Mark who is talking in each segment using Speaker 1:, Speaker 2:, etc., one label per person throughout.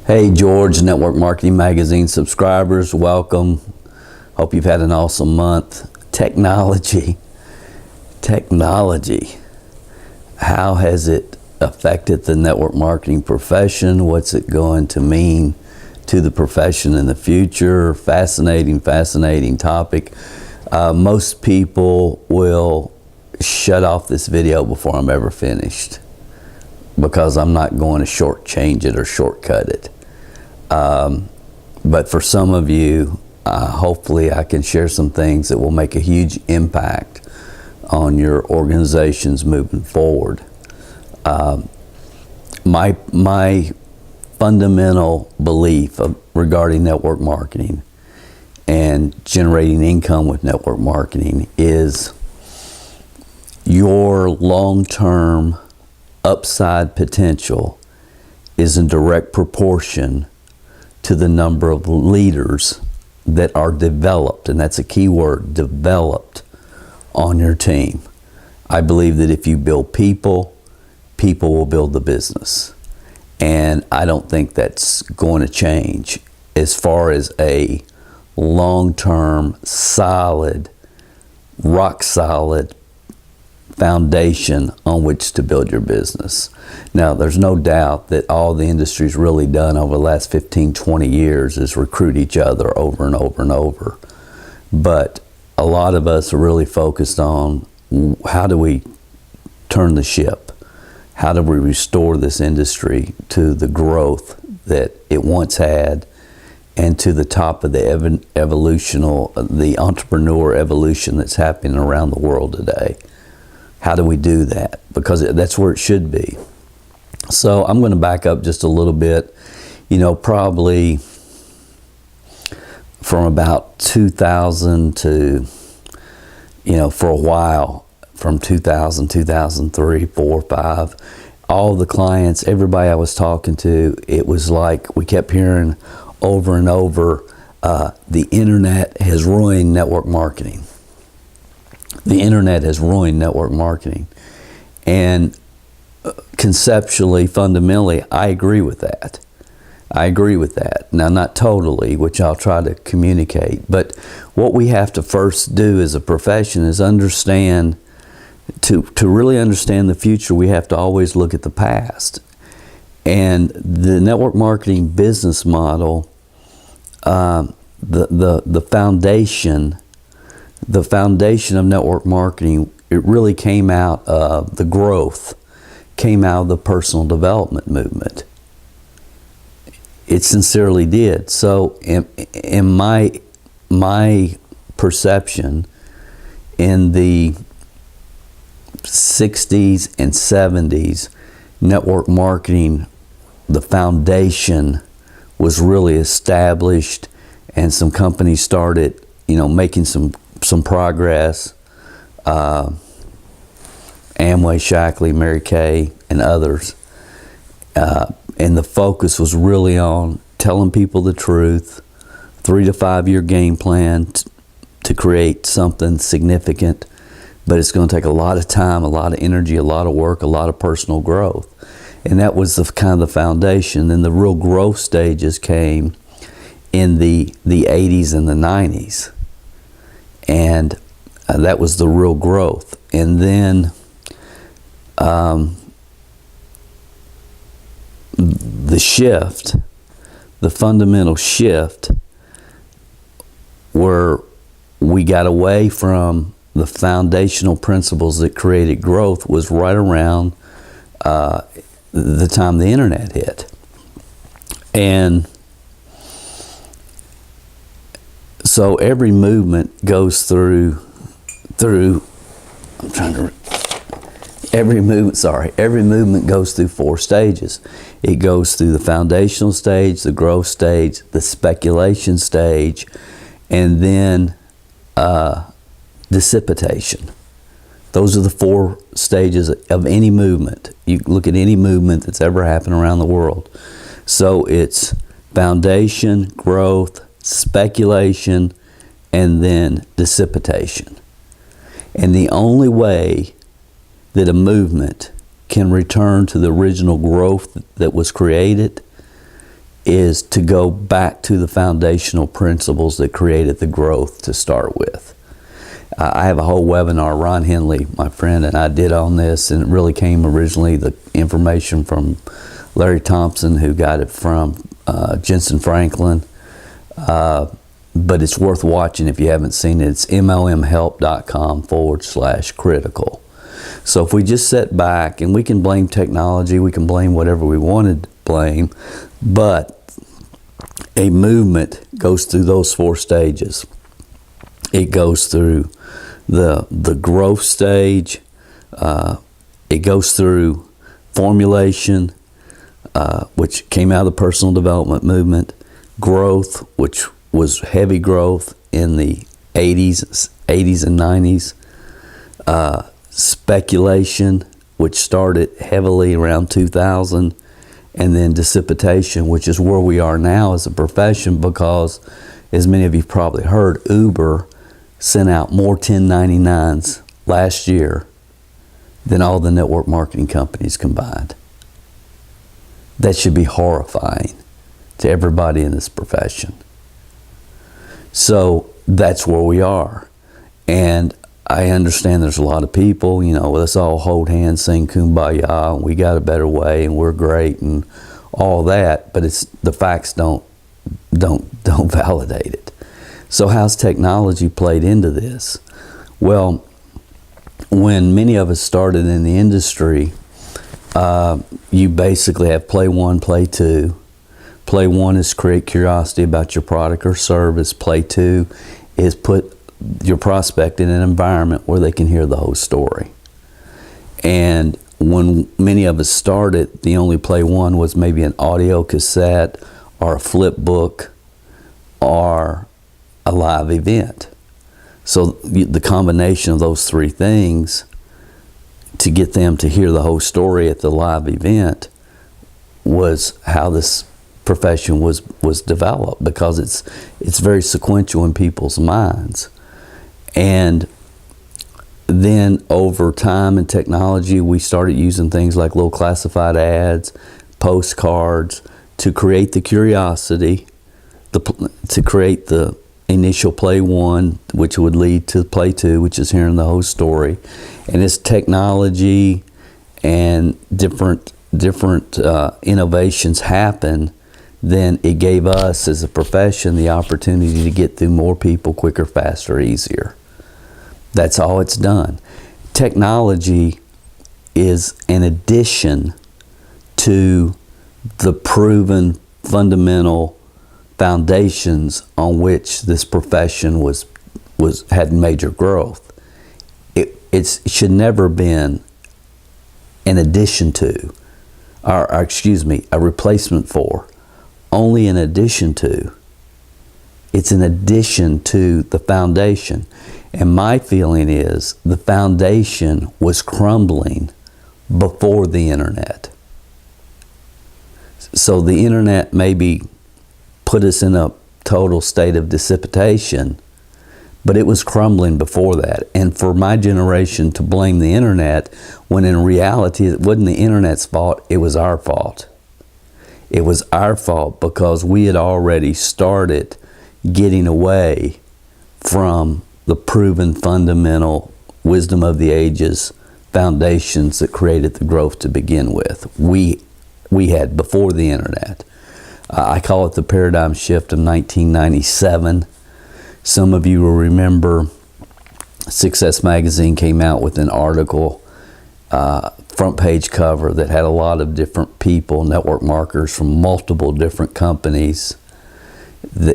Speaker 1: Hey George, Network Marketing Magazine subscribers, welcome. Hope you've had an awesome month. Technology. How has it affected the network marketing profession? What's it going to mean to the profession in the future? Fascinating topic. Most people will shut off this video before I'm ever finished, because I'm not going to shortchange it or shortcut it. But for some of you, hopefully I can share some things that will make a huge impact on your organizations moving forward. My fundamental belief regarding network marketing and generating income with network marketing is your long-term upside potential is in direct proportion to the number of leaders that are developed, and that's a key word, developed, on your team. I believe that if you build people, people will build the business. And I don't think that's going to change as far as a long-term, solid, rock-solid foundation on which to build your business. Now, there's no doubt that all the industry's really done over the last 15, 20 years is recruit each other over and over and over. But a lot of us are really focused on how do we turn the ship? How do we restore this industry to the growth that it once had and to the top of the the entrepreneur evolution that's happening around the world today? How do we do that? Because that's where it should be. So I'm going to back up just a little bit, probably from about 2000 to, for a while, from 2000, 2003, 4, 5, all the clients, everybody I was talking to, it was like we kept hearing over and over, the internet has ruined network marketing. The internet has ruined network marketing. And conceptually, fundamentally, I agree with that. Now, not totally, which I'll try to communicate, but what we have to first do as a profession is understand, to really understand the future, we have to always look at the past. And the network marketing business model, the foundation of network marketing, it really came out of the growth, came out of the personal development movement. It sincerely did. So in my perception, in the 60s and 70s, network marketing, the foundation was really established, and some companies started, making some progress. Amway, Shackley, Mary Kay, and others. And the focus was really on telling people the truth, 3 to 5 year game plan to create something significant. But it's going to take a lot of time, a lot of energy, a lot of work, a lot of personal growth. And that was the kind of the foundation. Then the real growth stages came in the 80s and the 90s. And that was the real growth. And then the shift, the fundamental shift, where we got away from the foundational principles that created growth, was right around the time the internet hit. And so every movement goes through every movement goes through 4 stages. It goes through the foundational stage, the growth stage, the speculation stage, and then dissipation. Those are the 4 stages of any movement. You look at any movement that's ever happened around the world. So it's foundation, growth, speculation, and then dissipation. And the only way that a movement can return to the original growth that was created is to go back to the foundational principles that created the growth to start with. I have a whole webinar, Ron Henley, my friend, and I did on this, and it really came originally the information from Larry Thompson, who got it from Jensen Franklin. But it's worth watching if you haven't seen it. It's mlmhelp.com/critical. So if we just sit back, and we can blame technology, we can blame whatever we wanted to blame, but a movement goes through those 4 stages. It goes through the growth stage, it goes through formulation, which came out of the personal development movement, growth, which was heavy growth in the 80s and 90s, speculation, which started heavily around 2000, and then dissipation, which is where we are now as a profession, because, as many of you probably heard, Uber sent out more 1099s last year than all the network marketing companies combined. That should be horrifying to everybody in this profession. So that's where we are. And I understand there's a lot of people, let's all hold hands, sing Kumbaya, and we got a better way, and we're great, and all that. But the facts don't validate it. So how's technology played into this? Well, when many of us started in the industry, you basically have play 1, play 2. Play 1 is create curiosity about your product or service. Play 2 is put your prospect in an environment where they can hear the whole story. And when many of us started, the only play 1 was maybe an audio cassette or a flip book or a live event. So the combination of those 3 things to get them to hear the whole story at the live event was how this profession was developed, because it's very sequential in people's minds. And then over time and technology, we started using things like little classified ads, postcards, to create the curiosity, to create the initial play 1, which would lead to play 2, which is hearing the whole story. And as technology and different innovations happen, then it gave us as a profession the opportunity to get through more people quicker, faster, easier. That's all it's done. Technology is an addition to the proven fundamental foundations on which this profession had major growth. It should never been an addition to, or a replacement for. Only in addition to. It's an addition to the foundation. And my feeling is the foundation was crumbling before the internet. So the internet maybe put us in a total state of dissipation, but it was crumbling before that. And for my generation to blame the internet, when in reality it wasn't the internet's fault, it was our fault. It was our fault because we had already started getting away from the proven fundamental wisdom of the ages foundations that created the growth to begin with. We had before the internet. I call it the paradigm shift of 1997. Some of you will remember Success Magazine came out with an article, front page cover, that had a lot of different people, network marketers from multiple different companies.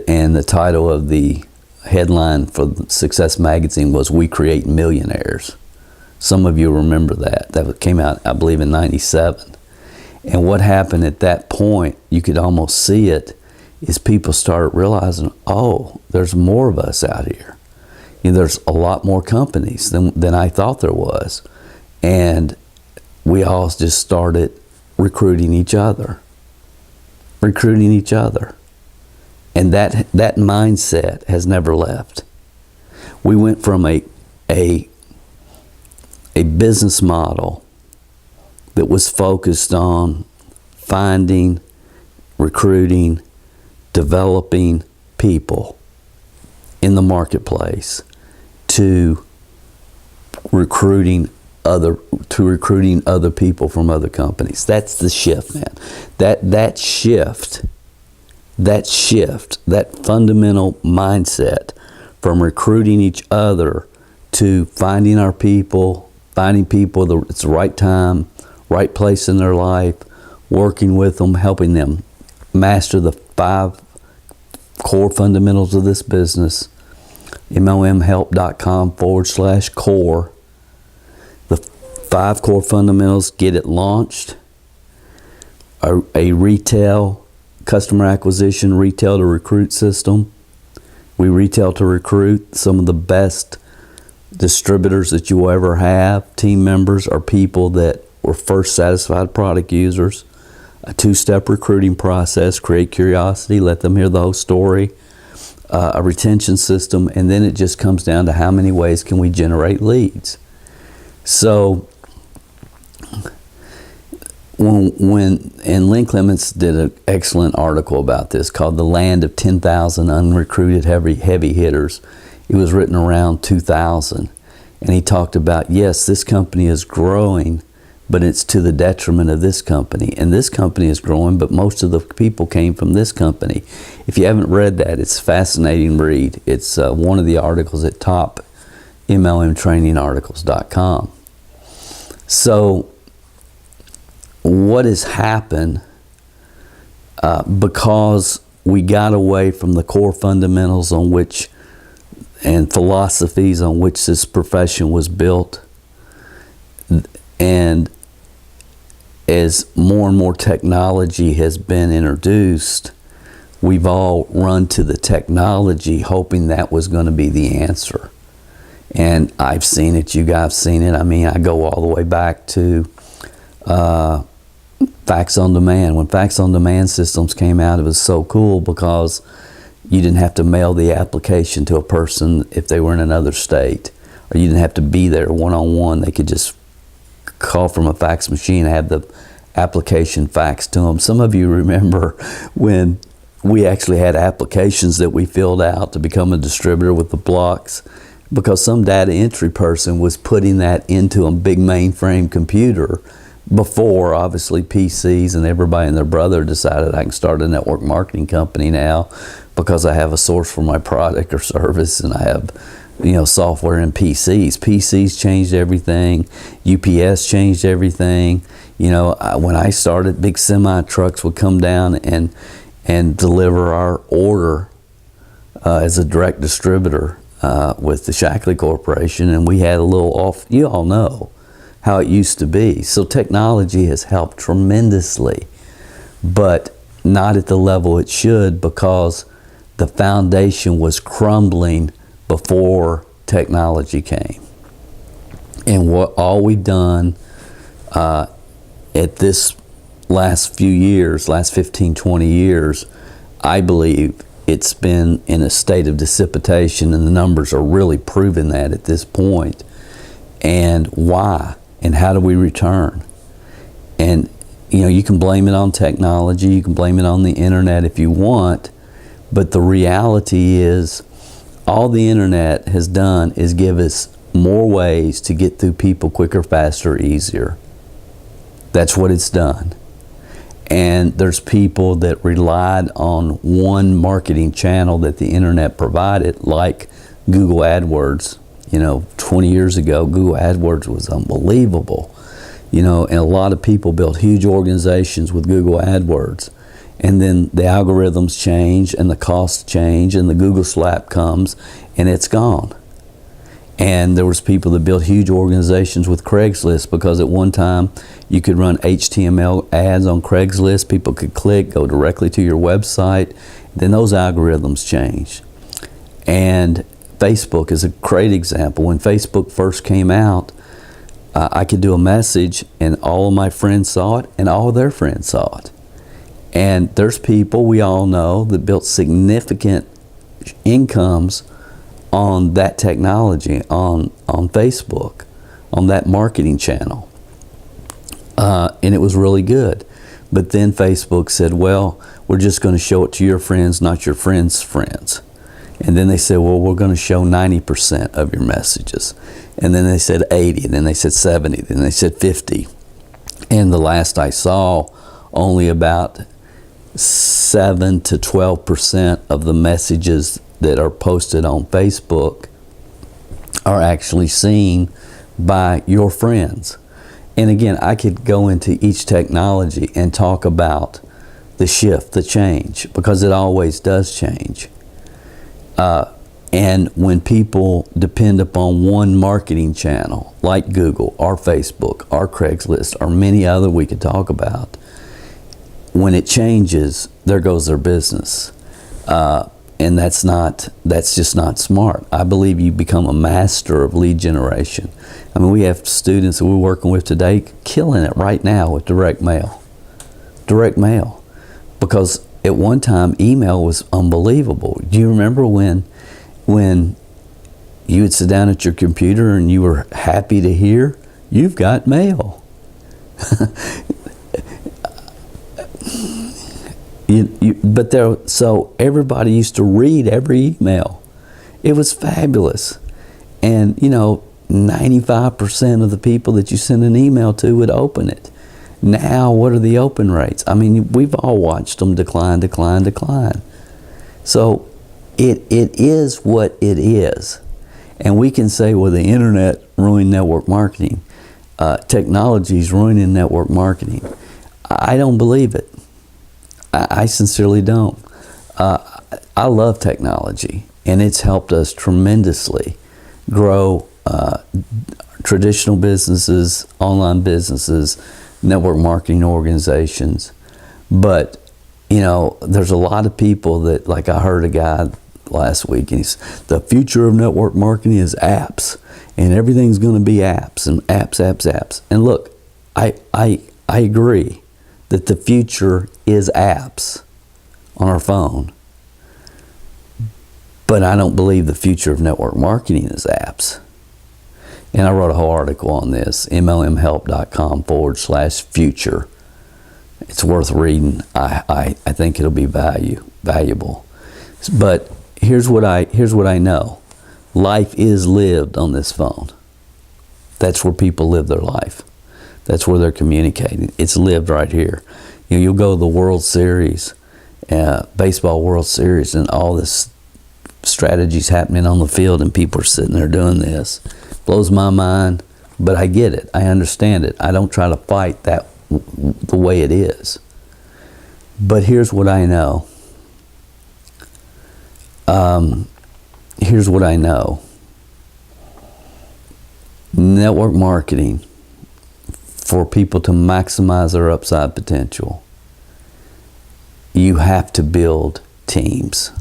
Speaker 1: And the title of the headline for Success Magazine was "We Create Millionaires." Some of you remember that. That came out, I believe, in 97. And what happened at that point, you could almost see it, is people started realizing, oh, there's more of us out here. There's a lot more companies than I thought there was. And we all just started recruiting each other. And that mindset has never left. We went from a business model that was focused on finding recruiting, developing people in the marketplace to recruiting other people from other companies. That's the shift, man. That shift, that fundamental mindset from recruiting each other to finding our people, it's the right time, right place in their life, working with them, helping them master the 5 core fundamentals of this business. momhelp.com/core. The 5 core fundamentals: get it launched, a retail customer acquisition, retail to recruit system. We retail to recruit. Some of the best distributors that you will ever have, team members, are people that were first satisfied product users. A 2-step recruiting process: create curiosity, let them hear the whole story. A retention system, and then it just comes down to how many ways can we generate leads. So and Lynn Clements did an excellent article about this called "The Land of 10,000 Unrecruited Heavy Hitters." It was written around 2000, and he talked about, yes, this company is growing, but it's to the detriment of this company. And this company is growing, but most of the people came from this company. If you haven't read that, it's a fascinating read. It's one of the articles at top MLMtrainingarticles.com. So what has happened because we got away from the core fundamentals on which and philosophies on which this profession was built, and as more and more technology has been introduced, we've all run to the technology hoping that was going to be the answer. And I've seen it, you guys have seen it. I mean, I go all the way back to Fax on Demand. When Fax on Demand systems came out, it was so cool because you didn't have to mail the application to a person if they were in another state, or you didn't have to be there one-on-one. They could just call from a fax machine and have the application faxed to them. Some of you remember when we actually had applications that we filled out to become a distributor with the blocks, because some data entry person was putting that into a big mainframe computer before, obviously, PCs and everybody and their brother decided I can start a network marketing company now because I have a source for my product or service, and I have, software in PCs. PCs changed everything. UPS changed everything. When I started, big semi trucks would come down and deliver our order as a direct distributor with the Shackley Corporation, and we had a little off. You all know how it used to be. So technology has helped tremendously, but not at the level it should, because the foundation was crumbling before technology came. And what all we've done at this last few years, last 15, 20 years, I believe it's been in a state of dissipation, and the numbers are really proving that at this point. And why? And how do we return? And you can blame it on technology, you can blame it on the internet if you want, but the reality is all the internet has done is give us more ways to get through people quicker, faster, easier. That's what it's done. And there's people that relied on one marketing channel that the internet provided, like Google AdWords. 20 years ago, Google AdWords was unbelievable. And a lot of people built huge organizations with Google AdWords. And then the algorithms change, and the costs change, and the Google slap comes, and it's gone. And there was people that built huge organizations with Craigslist, because at one time you could run HTML ads on Craigslist. People could click, go directly to your website. Then those algorithms changed. And Facebook is a great example. When Facebook first came out, I could do a message and all of my friends saw it and all of their friends saw it. And there's people we all know that built significant incomes on that technology, on Facebook, on that marketing channel. And it was really good. But then Facebook said, well, we're just going to show it to your friends, not your friends' friends. And then they said, well, we're going to show 90% of your messages. And then they said 80, and then they said 70, then they said 50. And the last I saw, only about 7 to 12% of the messages that are posted on Facebook are actually seen by your friends. And again, I could go into each technology and talk about the shift, the change, because it always does change. And when people depend upon one marketing channel, like Google, or Facebook, or Craigslist, or many other we could talk about, when it changes, there goes their business. And that's just not smart. I believe you become a master of lead generation. I mean, we have students that we're working with today killing it right now with direct mail. Direct mail. Because at one time, email was unbelievable. Do you remember when you would sit down at your computer and you were happy to hear, you've got mail? So everybody used to read every email. It was fabulous. And, 95% of the people that you send an email to would open it. Now, what are the open rates? I mean, we've all watched them decline. So it is what it is. And we can say, well, the internet ruined network marketing. Technology's ruining network marketing. I don't believe it. I sincerely don't. I love technology, and it's helped us tremendously grow traditional businesses, online businesses, network marketing organizations. But, there's a lot of people that, like I heard a guy last week, and he's, the future of network marketing is apps, and everything's going to be apps, and apps. And look, I agree that the future is apps on our phone. But I don't believe the future of network marketing is apps. And I wrote a whole article on this, mlmhelp.com/future. It's worth reading. I think it'll be valuable. But here's what I know. Life is lived on this phone. That's where people live their life. That's where they're communicating. It's lived right here. You'll go to the World Series, baseball World Series, and all this strategies happening on the field, and people are sitting there doing this. Blows my mind, but I get it. I understand it. I don't try to fight that the way it is. But here's what I know. Network marketing, for people to maximize their upside potential, you have to build teams.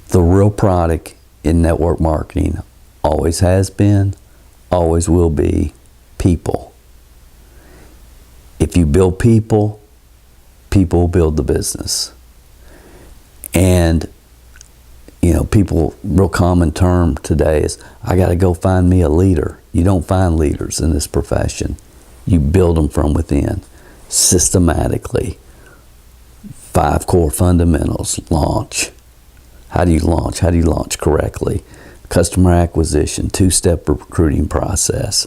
Speaker 1: The real product in network marketing always has been, always will be, people. If you build people, people will build the business. And, people, real common term today is, I got to go find me a leader. You don't find leaders in this profession. You build them from within, systematically. 5 core fundamentals. Launch. How do you launch? How do you launch correctly? Customer acquisition, 2-step recruiting process,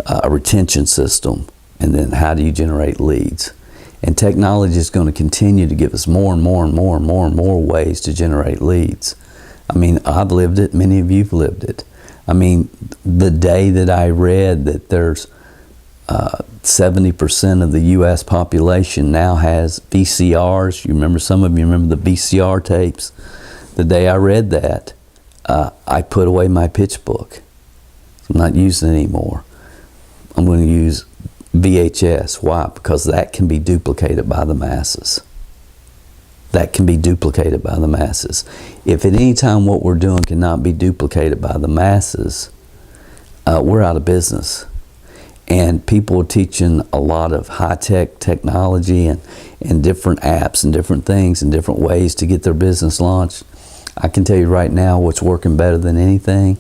Speaker 1: a retention system, and then how do you generate leads? And technology is going to continue to give us more and more ways to generate leads. I mean, I've lived it. Many of you've lived it. I mean, the day that I read that there's 70% of the U.S. population now has VCRs. Some of you remember the VCR tapes. The day I read that, I put away my pitch book. I'm not using it anymore. I'm going to use VHS. Why? Because that can be duplicated by the masses. If at any time what we're doing cannot be duplicated by the masses, we're out of business. And people are teaching a lot of high-tech technology and different apps and different things and different ways to get their business launched. I can tell you right now what's working better than anything.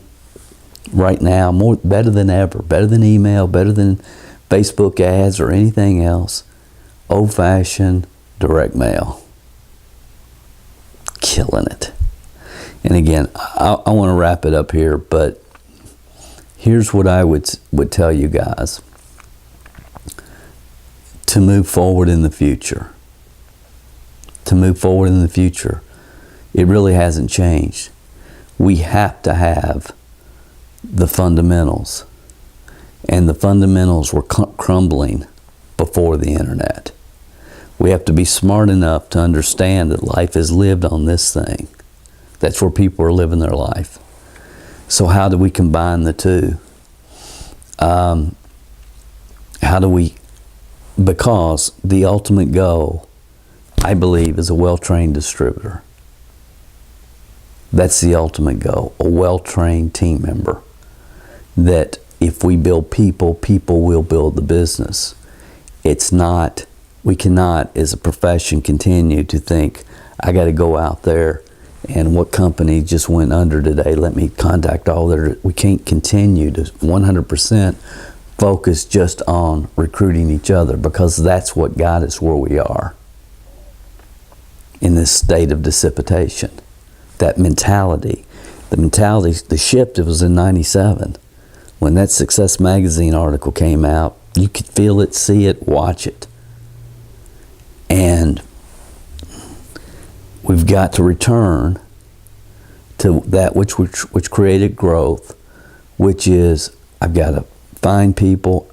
Speaker 1: Right now, better than ever, better than email, better than Facebook ads or anything else. old-fashioned direct mail. Killing it. And again, I want to wrap it up here, but here's what I would tell you guys. To move forward in the future. To move forward in the future. It really hasn't changed. We have to have the fundamentals. And the fundamentals were crumbling before the internet. We have to be smart enough to understand that life is lived on this thing. That's where people are living their life. So how do we combine the two? Because the ultimate goal, I believe, is a well-trained distributor. That's the ultimate goal, a well-trained team member. That if we build people, people will build the business. We cannot, as a profession, continue to think, I got to go out there and what company just went under today, let me contact all their. We can't continue to 100% focus just on recruiting each other, because that's what got us where we are in this state of dissipation. That mentality, the shift, it was in 97. When that Success Magazine article came out, you could feel it, see it, watch it. And we've got to return to that which created growth, which is, I've got to find people.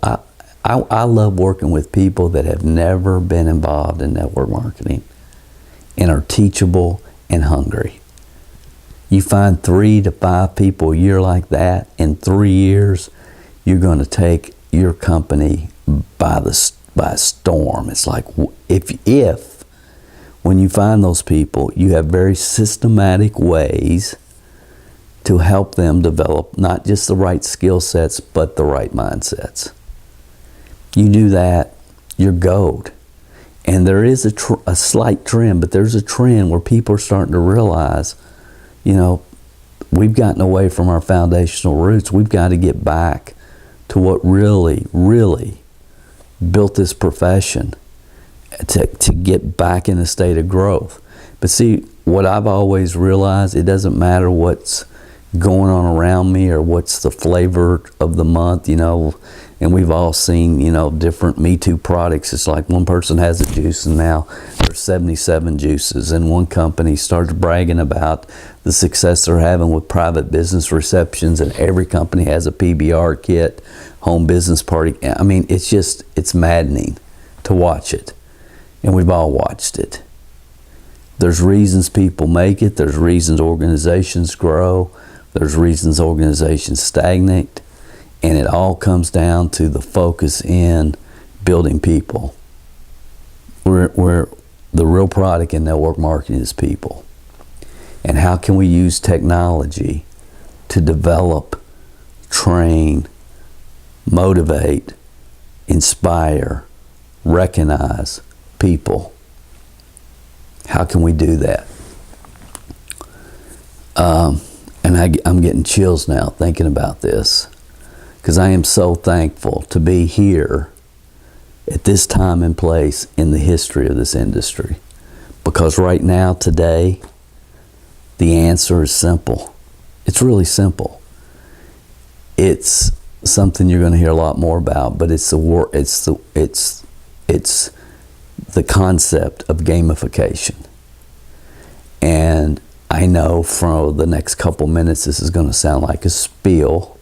Speaker 1: I love working with people that have never been involved in network marketing and are teachable and hungry. You find 3 to 5 people a year like that, in 3 years, you're going to take your company by storm. It's like, if when you find those people, you have very systematic ways to help them develop not just the right skill sets, but the right mindsets. You do that, you're gold. And there is a slight trend, but there's a trend where people are starting to realize, we've gotten away from our foundational roots. We've got to get back to what really, really built this profession, to get back in a state of growth. But see, what I've always realized, it doesn't matter what's going on around me or what's the flavor of the month, and we've all seen, different Me Too products. It's like one person has a juice and now there's 77 juices, and one company starts bragging about the success they're having with private business receptions, and every company has a PBR kit, home business party. I mean, it's maddening to watch it, and we've all watched it. There's reasons people make it, there's reasons organizations grow, there's reasons organizations stagnate, and it all comes down to the focus in building people. Where the real product in network marketing is people. And how can we use technology to develop, train, motivate, inspire, recognize people? How can we do that? And I'm getting chills now thinking about this, because I am so thankful to be here at this time and place in the history of this industry. Because right now, today, the answer is simple. It's really simple. It's something you're going to hear a lot more about, but it's the concept of gamification. And I know for the next couple minutes this is going to sound like a spiel.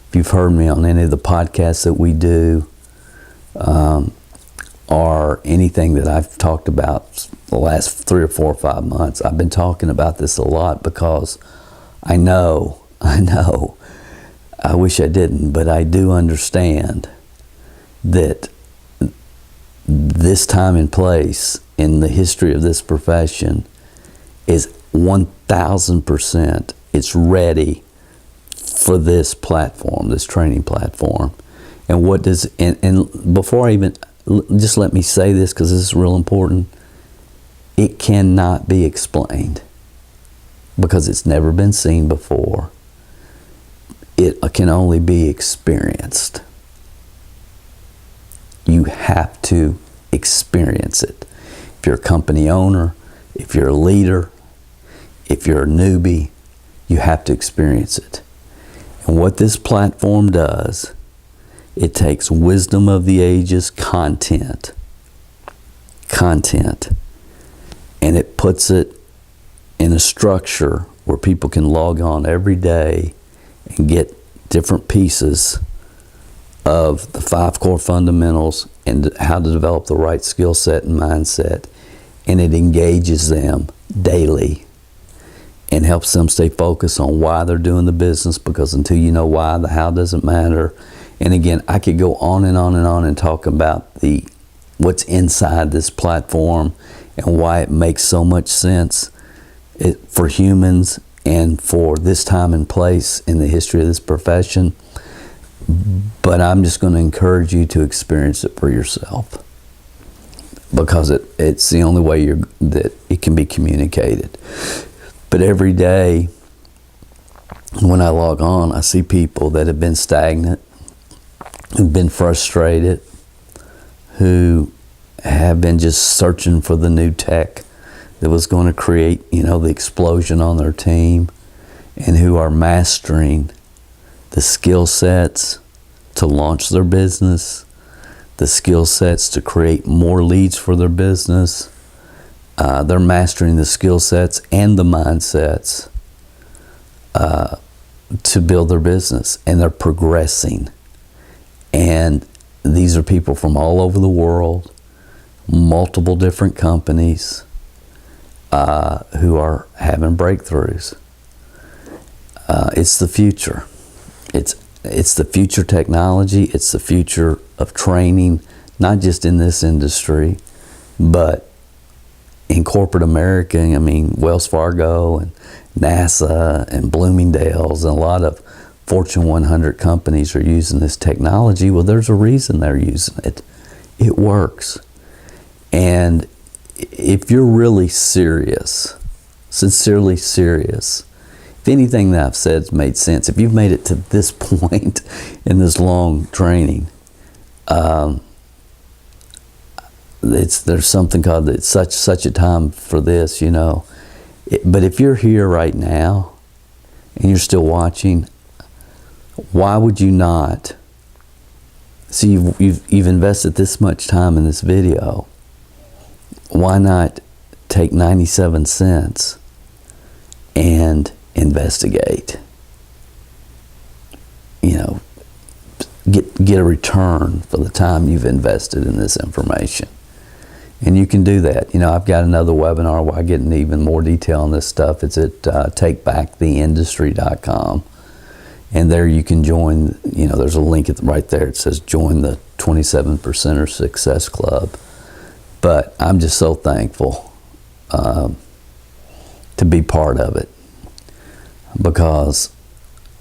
Speaker 1: If you've heard me on any of the podcasts that we do, or anything that I've talked about the last 3 or 4 or 5 months, I've been talking about this a lot, because I know, I wish I didn't, but I do understand that this time and place in the history of this profession is 1,000%, it's ready for this platform, this training platform. And what does, and before I even, just let me say this, because this is real important. It cannot be explained, because it's never been seen before. It can only be experienced. You have to experience it. If you're a company owner, if you're a leader, if you're a newbie, you have to experience it. And what this platform does, it takes wisdom of the ages content, and it puts it in a structure where people can log on every day and get different pieces of the 5 core fundamentals and how to develop the right skill set and mindset. And it engages them daily and helps them stay focused on why they're doing the business, because until you know why, the how doesn't matter. And again, I could go on and on and on and talk about what's inside this platform and why it makes so much sense for humans and for this time and place in the history of this profession. But I'm just going to encourage you to experience it for yourself, because it's the only way that it can be communicated. But every day when I log on, I see people that have been stagnant, who've been frustrated, who have been just searching for the new tech that was going to create, the explosion on their team, and who are mastering the skill sets to launch their business, the skill sets to create more leads for their business. They're mastering the skill sets and the mindsets to build their business, and they're progressing. And these are people from all over the world, multiple different companies who are having breakthroughs. It's the future. It's the future technology. It's the future of training, not just in this industry, but in corporate America. I mean, Wells Fargo and NASA and Bloomingdale's and a lot of Fortune 100 companies are using this technology. Well, there's a reason they're using it. It works. And if you're really serious, sincerely serious, if anything that I've said has made sense, if you've made it to this point in this long training, there's something called it's such a time for this, But if you're here right now and you're still watching, why would you not? See, you've invested this much time in this video. Why not take 97 cents and investigate? Get a return for the time you've invested in this information. And you can do that. I've got another webinar where I get into even more detail on this stuff. It's at takebacktheindustry.com. And there you can join, there's a link right there. It says join the 27%er Success Club. But I'm just so thankful to be part of it, because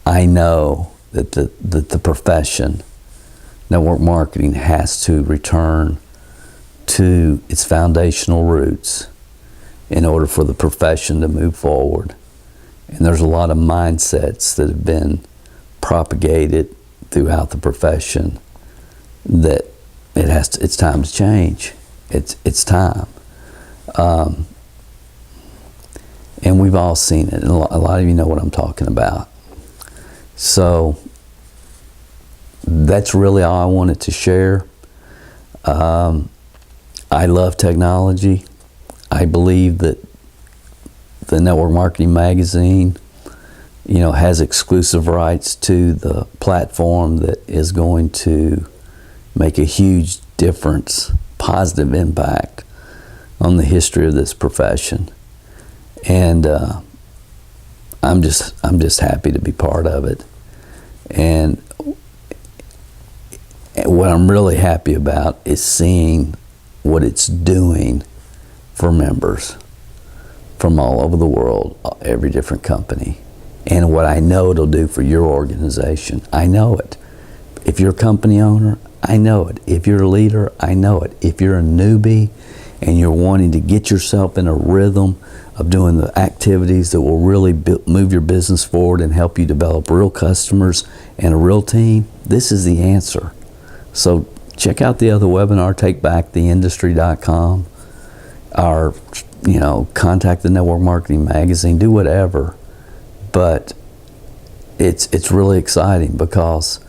Speaker 1: I know that the profession, network marketing, has to return to its foundational roots in order for the profession to move forward. And there's a lot of mindsets that have been propagated throughout the profession that it's time to change. It's time. And we've all seen it. And a lot of you know what I'm talking about. So that's really all I wanted to share. I love technology. I believe that the Network Marketing Magazine, has exclusive rights to the platform that is going to make a huge difference, positive impact on the history of this profession. And I'm just happy to be part of it. And what I'm really happy about is seeing what it's doing for members from all over the world, every different company, and what I know it'll do for your organization. I know it. If you're a company owner, I know it. If you're a leader, I know it. If you're a newbie and you're wanting to get yourself in a rhythm of doing the activities that will really move your business forward and help you develop real customers and a real team, this is the answer. So check out the other webinar, takebacktheindustry.com, or, contact the Network Marketing Magazine, do whatever. But it's really exciting because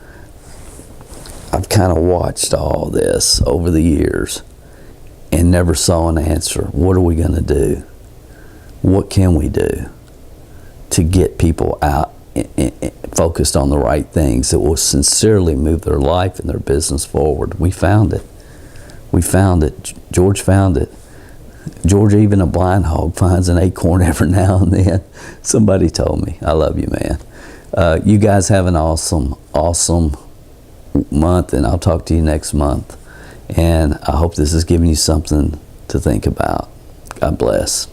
Speaker 1: I've kind of watched all this over the years and never saw an answer. What are we going to do? What can we do to get people out focused on the right things that will sincerely move their life and their business forward? We found it. George found it. George, even a blind hog finds an acorn every now and then. Somebody told me. I love you, man. You guys have an awesome month, and I'll talk to you next month. And I hope this has given you something to think about. God bless.